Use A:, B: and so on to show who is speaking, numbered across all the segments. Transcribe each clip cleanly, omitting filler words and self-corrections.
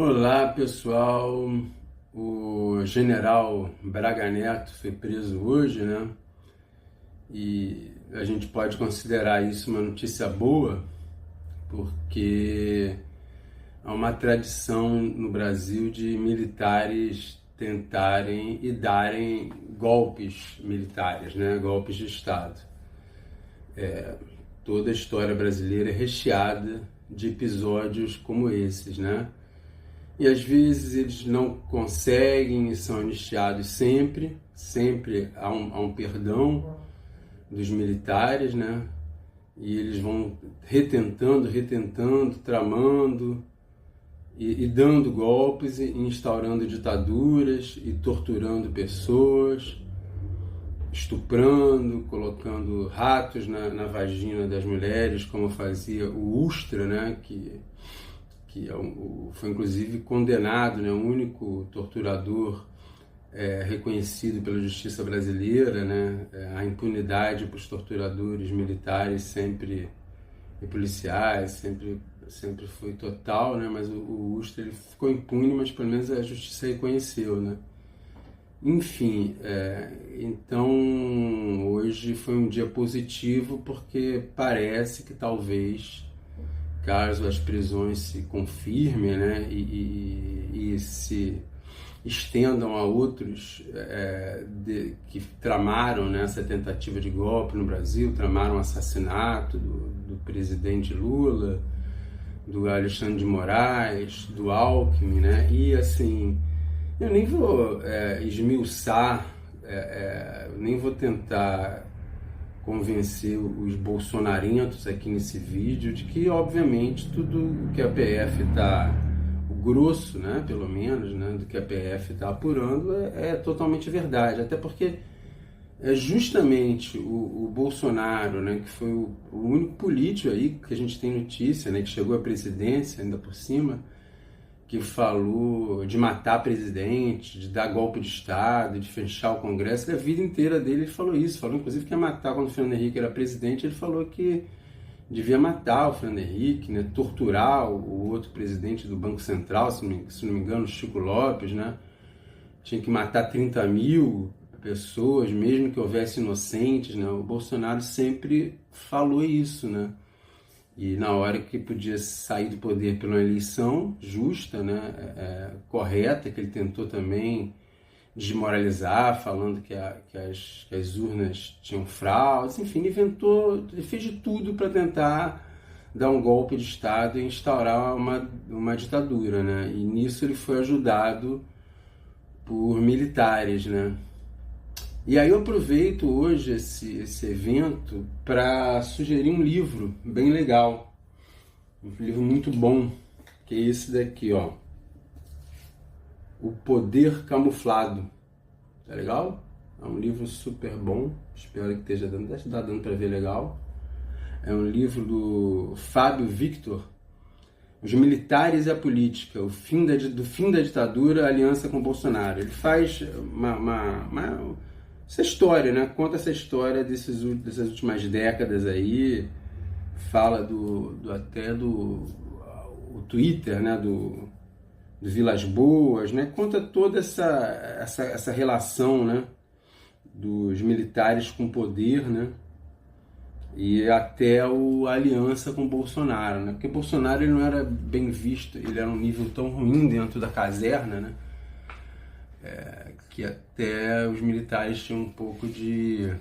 A: Olá pessoal, o general Braga Neto foi preso hoje, né? E a gente pode considerar isso uma notícia boa, porque há uma tradição no Brasil de militares tentarem e darem golpes militares, né? Golpes de Estado. Toda a história brasileira é recheada de episódios como esses, né? E às vezes eles não conseguem e são anistiados sempre há um perdão dos militares, né? E eles vão retentando, tramando e dando golpes, e instaurando ditaduras e torturando pessoas, estuprando, colocando ratos na vagina das mulheres, como fazia o Ustra, né? Que foi inclusive condenado, né, o único torturador reconhecido pela justiça brasileira, né, a impunidade para os torturadores militares sempre e policiais sempre foi total, né, mas o Ustra ele ficou impune, mas pelo menos a justiça reconheceu, né. Enfim, então hoje foi um dia positivo porque parece que talvez, caso as prisões se confirmem, né, e se estendam a outros que tramaram, né, essa tentativa de golpe no Brasil, tramaram o assassinato do presidente Lula, do Alexandre de Moraes, do Alckmin, né, e assim, eu nem vou esmiuçar, nem vou tentar convencer os bolsonarentos aqui nesse vídeo de que, obviamente, tudo que a PF está, o grosso, né, pelo menos, né, do que a PF está apurando é totalmente verdade, até porque é justamente o Bolsonaro, né, que foi o único político aí que a gente tem notícia, né, que chegou à presidência ainda por cima, que falou de matar presidente, de dar golpe de Estado, de fechar o Congresso. A vida inteira dele ele falou isso, falou inclusive que ia matar quando o Fernando Henrique era presidente, ele falou que devia matar o Fernando Henrique, né, torturar o outro presidente do Banco Central, se não me engano, Chico Lopes, né, tinha que matar 30 mil pessoas, mesmo que houvesse inocentes, né, o Bolsonaro sempre falou isso, né. E na hora que podia sair do poder pela eleição justa, né, correta, que ele tentou também desmoralizar, falando que as urnas tinham fraudes, enfim, ele fez de tudo para tentar dar um golpe de Estado e instaurar uma ditadura, né? E nisso ele foi ajudado por militares, né? E aí eu aproveito hoje esse evento para sugerir um livro bem legal, um livro muito bom, que é esse daqui, ó, O Poder Camuflado. Tá legal? É um livro super bom, espero que esteja dando, deve estar dando para ver legal. É um livro do Fábio Victor, Os Militares e a Política, do fim da ditadura, a aliança com Bolsonaro. Ele faz essa história, né? Conta essa história dessas últimas décadas aí, fala até do Twitter, né? Do Vilas Boas, né? Conta toda essa relação, né? Dos militares com poder, né? E até a aliança com Bolsonaro, né? Porque Bolsonaro ele não era bem visto, ele era um nível tão ruim dentro da caserna, né? Que até os militares tinham um pouco de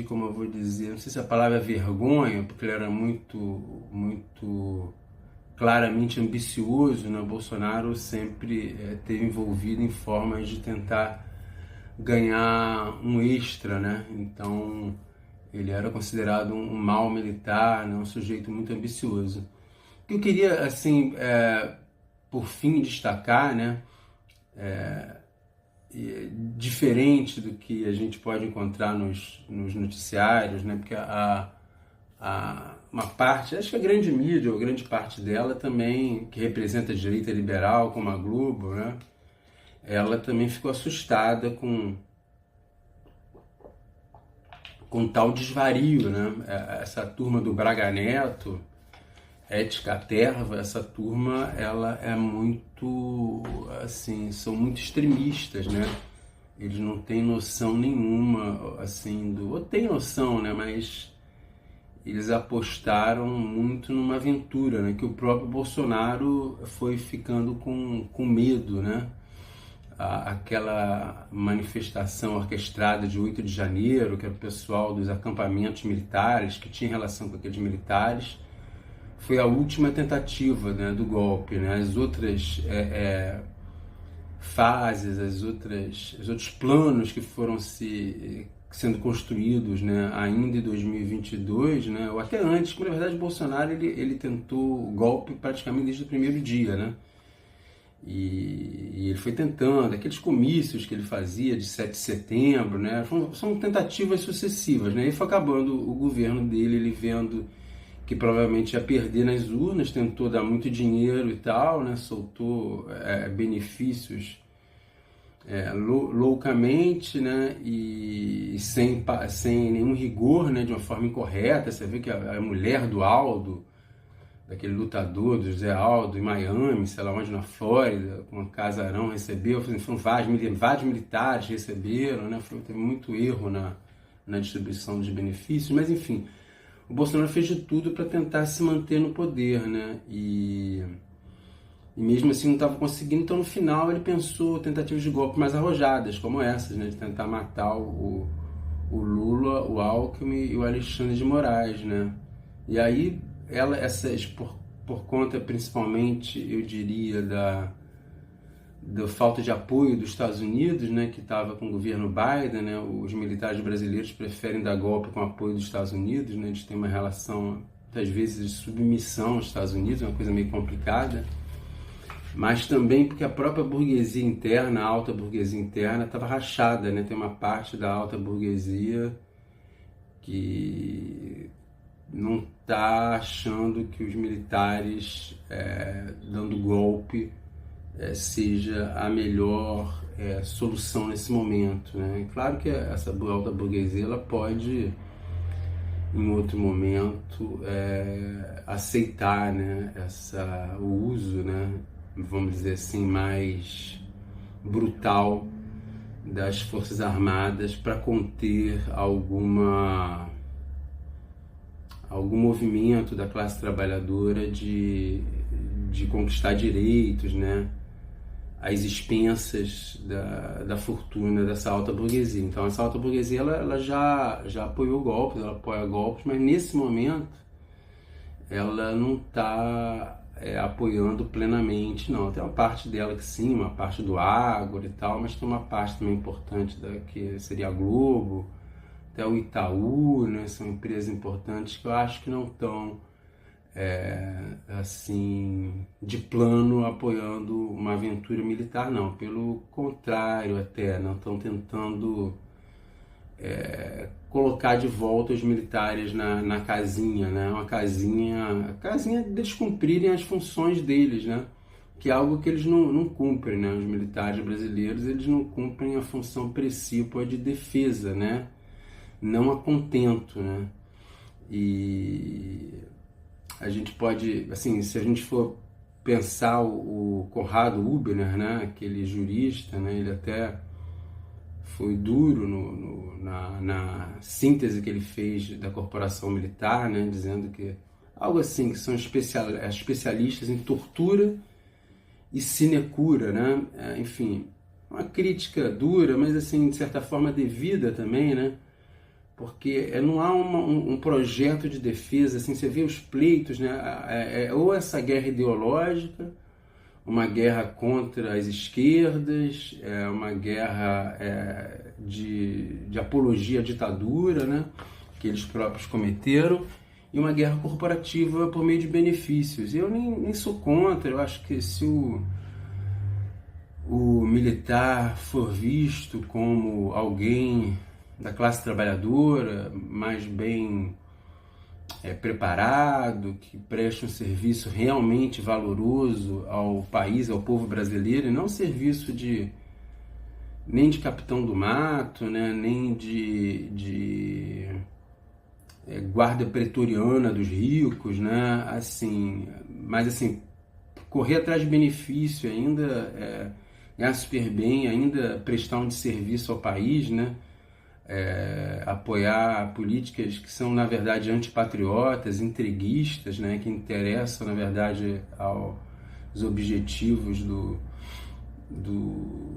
A: como eu vou dizer, não sei se a palavra é vergonha, porque ele era muito claramente ambicioso, né? O Bolsonaro sempre esteve envolvido em formas de tentar ganhar um extra, né? Então ele era considerado um mau militar, né? Um sujeito muito ambicioso. O que eu queria, assim, por fim, destacar, né? Diferente do que a gente pode encontrar nos noticiários, né? Porque uma parte, acho que a grande mídia, ou grande parte dela também, que representa a direita liberal, como a Globo, né? Ela também ficou assustada com tal desvario, né? Essa turma do Braga Neto, Ética Terva, essa turma, ela é muito, assim, são muito extremistas, né? Eles não têm noção nenhuma, assim, ou tem noção, né? Mas eles apostaram muito numa aventura, né? Que o próprio Bolsonaro foi ficando com medo, né? Aquela manifestação orquestrada de 8 de janeiro, que era o pessoal dos acampamentos militares, que tinha relação com aqueles militares, foi a última tentativa, né, do golpe, né? As outras fases, os outros planos que foram sendo construídos, né, ainda em 2022, né, ou até antes, porque na verdade Bolsonaro ele tentou o golpe praticamente desde o primeiro dia, né? E ele foi tentando, aqueles comícios que ele fazia de 7 de setembro, né, são tentativas sucessivas, né, e foi acabando o governo dele, ele vendo que provavelmente ia perder nas urnas, tentou dar muito dinheiro e tal, né, soltou benefícios loucamente, né, e sem nenhum rigor, né, de uma forma incorreta. Você vê que a mulher do Aldo, daquele lutador, do José Aldo, em Miami, sei lá onde, na Flórida, com um casarão, recebeu, foram vários militares receberam, né, teve muito erro na distribuição dos benefícios, mas enfim, o Bolsonaro fez de tudo para tentar se manter no poder, né, e mesmo assim não estava conseguindo, então no final ele pensou tentativas de golpe mais arrojadas, como essas, né, de tentar matar o Lula, o Alckmin e o Alexandre de Moraes, né, e aí essas, por conta principalmente, eu diria, da falta de apoio dos Estados Unidos, né, que estava com o governo Biden, né, os militares brasileiros preferem dar golpe com o apoio dos Estados Unidos, né, eles têm uma relação, muitas vezes, de submissão aos Estados Unidos, uma coisa meio complicada, mas também porque a própria burguesia interna, a alta burguesia interna, estava rachada, né, tem uma parte da alta burguesia que não está achando que os militares dando golpe seja a melhor solução nesse momento, né? Claro que essa alta burguesia ela pode, em outro momento, aceitar, né, o uso, né, vamos dizer assim, mais brutal das Forças Armadas para conter algum movimento da classe trabalhadora de conquistar direitos, né, às expensas da fortuna dessa alta burguesia. Então essa alta burguesia ela já apoiou golpes, ela apoia golpes, mas nesse momento ela não está apoiando plenamente, não. Tem uma parte dela que sim, uma parte do agro e tal, mas tem uma parte também importante que seria a Globo, até o Itaú, né, são empresas importantes que eu acho que não estão assim, de plano apoiando uma aventura militar, não. Pelo contrário, até não estão tentando colocar de volta os militares na casinha, né? A casinha deles cumprirem as funções deles, né? Que é algo que eles não cumprem, né? Os militares brasileiros, eles não cumprem a função precípua de defesa, né? Não a contento, né? E a gente pode, assim, se a gente for pensar o Conrado Huberner, né, aquele jurista, né, ele até foi duro na síntese que ele fez da corporação militar, né, dizendo que algo assim, que são especialistas em tortura e sinecura, né, enfim, uma crítica dura, mas assim, de certa forma devida também, né, porque não há um projeto de defesa, assim, você vê os pleitos, né? Ou essa guerra ideológica, uma guerra contra as esquerdas, uma guerra de apologia à ditadura, né? Que eles próprios cometeram, e uma guerra corporativa por meio de benefícios. Eu nem sou contra, eu acho que se o militar for visto como alguém da classe trabalhadora, mais bem preparado, que preste um serviço realmente valoroso ao país, ao povo brasileiro, e não serviço nem de capitão do mato, né, nem de guarda pretoriana dos ricos, né? Assim, mas assim, correr atrás de benefício ainda, ganhar super bem, ainda prestar um serviço ao país, né? Apoiar políticas que são, na verdade, antipatriotas, entreguistas, né? Que interessam, na verdade, aos objetivos do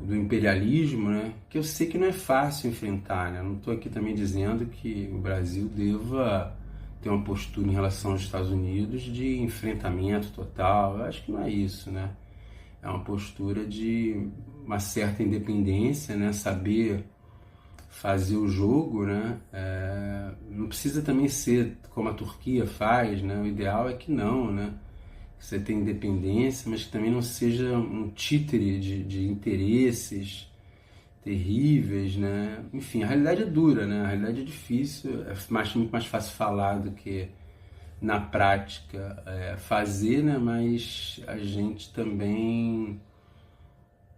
A: imperialismo, né? Que eu sei que não é fácil enfrentar, né? Não estou aqui também dizendo que o Brasil deva ter uma postura em relação aos Estados Unidos de enfrentamento total. Eu acho que não é isso, né? É uma postura de uma certa independência, né? Saber fazer o jogo, né? Não precisa também ser como a Turquia faz, né? O ideal é que não, né? Que você tenha independência, mas que também não seja um títere de interesses terríveis, né? Enfim, a realidade é dura, né? A realidade é difícil, muito mais fácil falar do que na prática fazer, né? Mas a gente também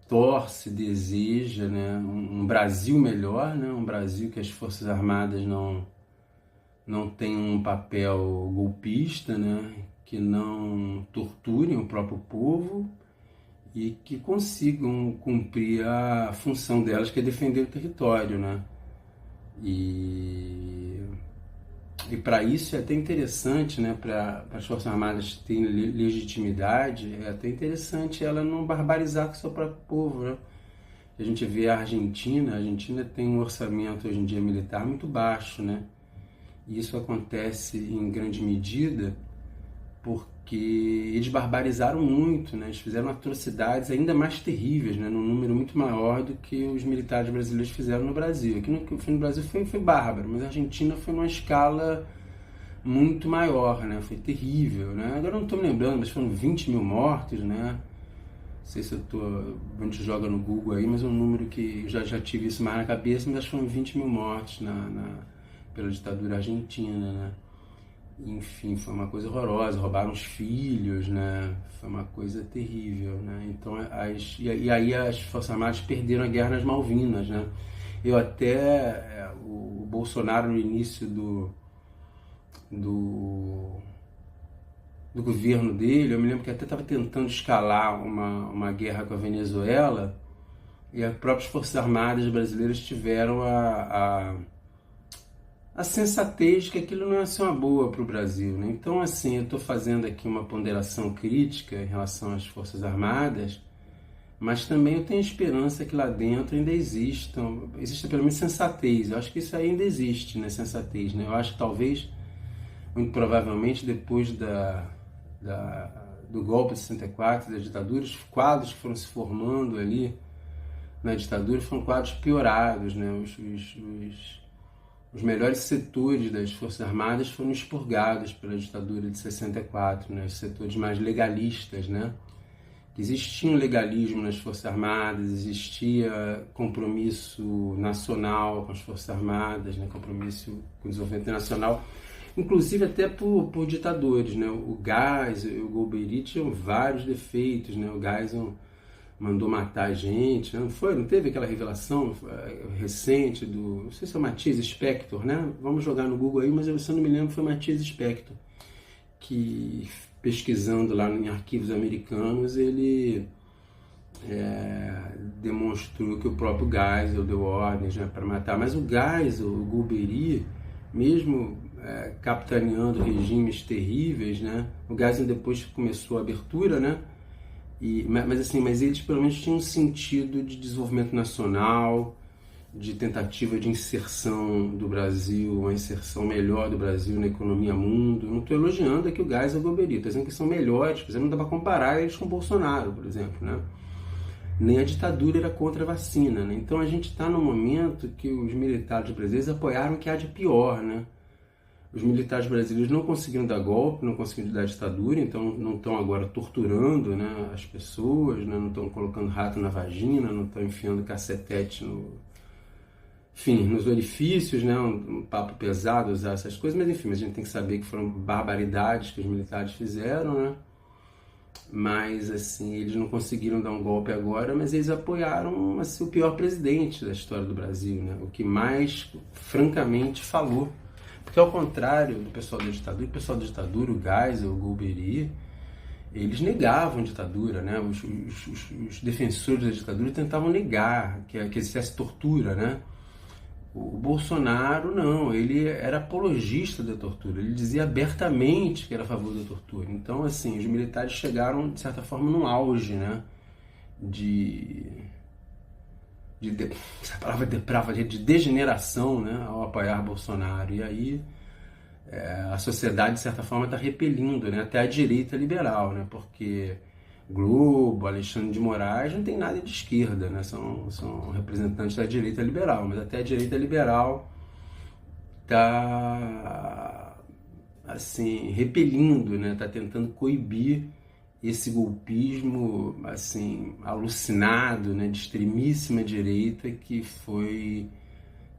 A: torce, deseja, né? Um Brasil melhor, né? Um Brasil que as Forças Armadas não tenham um papel golpista, né? Que não torturem o próprio povo e que consigam cumprir a função delas, que é defender o território, né? E para isso é até interessante, né? Para as Forças Armadas terem legitimidade, é até interessante ela não barbarizar com o seu próprio povo, né? A gente vê a Argentina tem um orçamento hoje em dia militar muito baixo, né? E isso acontece em grande medida porque eles barbarizaram muito, né? Eles fizeram atrocidades ainda mais terríveis, né? Num número muito maior do que os militares brasileiros fizeram no Brasil. Aqui no Brasil foi bárbaro, mas a Argentina foi numa escala muito maior, né? Foi terrível, né? Agora não estou me lembrando, mas foram 20 mil mortos, né? Não sei se a gente joga no Google aí, mas é um número que já tive isso mais na cabeça, mas acho que foram 20 mil mortos pela ditadura argentina, né? Enfim, foi uma coisa horrorosa, roubaram os filhos, né? Foi uma coisa terrível, né? Então, e aí as Forças Armadas perderam a guerra nas Malvinas, né? Eu até, o Bolsonaro no início do governo dele, eu me lembro que até estava tentando escalar uma guerra com a Venezuela e as próprias Forças Armadas brasileiras tiveram a sensatez que aquilo não ia ser uma boa para o Brasil, né? Então, assim, eu estou fazendo aqui uma ponderação crítica em relação às Forças Armadas, mas também eu tenho esperança que lá dentro ainda exista pelo menos sensatez. Eu acho que isso ainda existe, né? Sensatez, né? Eu acho que talvez, muito provavelmente, depois do golpe de 64, da ditadura, os quadros que foram se formando ali na ditadura foram quadros piorados, né? Os melhores setores das Forças Armadas foram expurgados pela ditadura de 64, né? Os setores mais legalistas, né? Existia um legalismo nas Forças Armadas, existia compromisso nacional com as Forças Armadas, né? Compromisso com o desenvolvimento nacional, inclusive até por ditadores, né? O Geisel e o Golbery tinham vários defeitos, né? O Geisel mandou matar a gente, né? Não teve aquela revelação recente não sei se é o Matias Spector, né? Vamos jogar no Google aí, mas se eu não me lembro, foi o Matias Spector, que pesquisando lá em arquivos americanos, ele demonstrou que o próprio Geisel deu ordens, né, para matar. Mas o Geisel, o Golbery, mesmo capitaneando regimes terríveis, né? O Geisel depois começou a abertura, né? Mas eles pelo menos tinham um sentido de desenvolvimento nacional, de tentativa de inserção do Brasil, uma inserção melhor do Brasil na economia mundo. Não estou elogiando aqui o Geisel e o Golbery, estou dizendo que são melhores, por exemplo, não dá para comparar eles com o Bolsonaro, por exemplo, né? Nem a ditadura era contra a vacina, né? Então a gente está num momento que os militares brasileiros apoiaram o que há de pior, né? Os militares brasileiros não conseguiram dar golpe, não conseguiram dar ditadura, então não estão agora torturando, né, as pessoas, né, não estão colocando rato na vagina, não estão enfiando cacetete nos orifícios, né, um papo pesado usar essas coisas, mas enfim, a gente tem que saber que foram barbaridades que os militares fizeram, né? Mas assim, eles não conseguiram dar um golpe agora, mas eles apoiaram o pior presidente da história do Brasil, né? O que mais francamente falou Porque ao contrário do pessoal da ditadura, o pessoal da ditadura, o Geisel, o Golbery, eles negavam a ditadura, né? Os defensores da ditadura tentavam negar que existisse tortura, né? O Bolsonaro não, ele era apologista da tortura, ele dizia abertamente que era a favor da tortura. Então, assim, os militares chegaram, de certa forma, num auge, né? Essa palavra deprava, de degeneração, né? Ao apoiar Bolsonaro. E aí a sociedade, de certa forma, está repelindo, né? Até a direita liberal, né? Porque Globo, Alexandre de Moraes não tem nada de esquerda, né? São representantes da direita liberal, mas até a direita liberal está assim, repelindo, né? Está tentando coibir esse golpismo assim, alucinado, né? De extremíssima direita que foi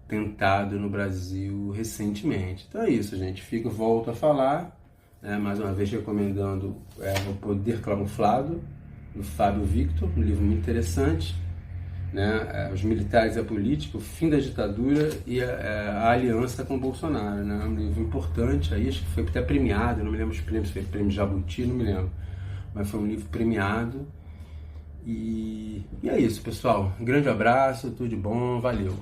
A: tentado no Brasil recentemente. Então é isso, gente. Volto a falar, né, mais uma vez recomendando O Poder Camuflado, do Fábio Victor, um livro muito interessante, né, Os Militares e a Política, o Fim da Ditadura e a Aliança com o Bolsonaro, né, um livro importante, aí, acho que foi até premiado, não me lembro os prêmios, foi prêmio Jabuti, não me lembro, mas foi um livro premiado. E é isso, pessoal. Um grande abraço, tudo de bom, valeu!